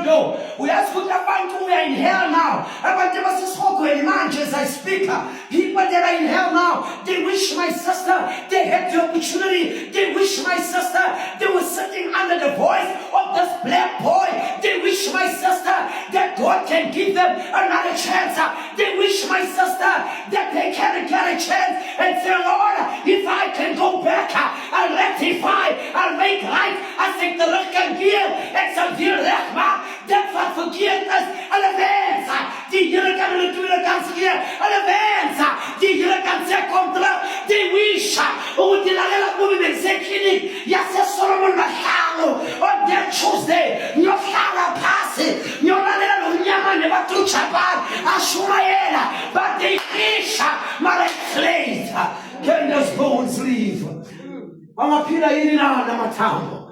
do. Uyazi ukuthi abantu we are in hell now. Abantu basisogweni manje as I speak. People that are in hell now, they wish my sister they had the opportunity. They wish my sister they were sitting under the voice of this black boy. They wish my sister that God can give them another chance. They wish my sister that they can get a chance and say, Lord, if I can go back, I'll rectify, I'll make right. I think the Lord can give and some dear rechma, that for forgiveness, and advance. Die Here kan natuurlijk gaan hier, en advance. Die Here kan zeggen contra, die wish. O die lalela kumi mezekini, ya se Solomon mahalo, on that Tuesday, no fala passe, no lalela lunyama ne batrucha bar, ashumaela, but they wish, my slave. Can those bones leave? Amapira ini na matambo.